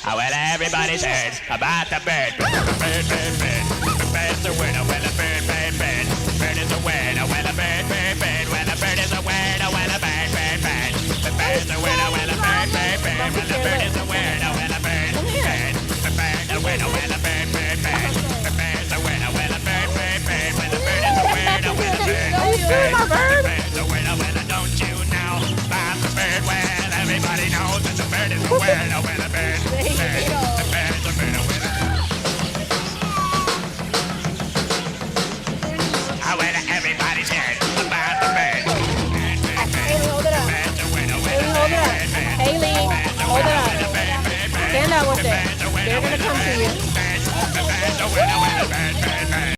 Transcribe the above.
Oh, well, everybody's heard about the bird. Bird, bird, bird. The bird's a winner. Well, a bird, bird, bird. Bird is a winner. Well, a bird, bird, bird. Well, a bird is a winner. Well, a bird, bird, bird. The bird's a winner. Well, a bird, bird, bird. Well, a bird is a winner. Well, a bird, bird. The bird's a winner. Well, a bird, bird, bird. The bird's a winner. Well, a bird, bird, bird. Well, the bird is a winner. Well, a bird, bird. The bird's a winner. Well, don't you know about the bird? Well, everybody knows that the bird is a winner. Well, a bird, bird. The bird's a winner. Well, oh, well, everybody's heard about the bird. Haley, hold it up. Bird's a winner. Well, Haley, hold it up. Haley, hold it up. Stand up with it. They're gonna come to you. the bird's a winner. Well, a bird, bird, bird.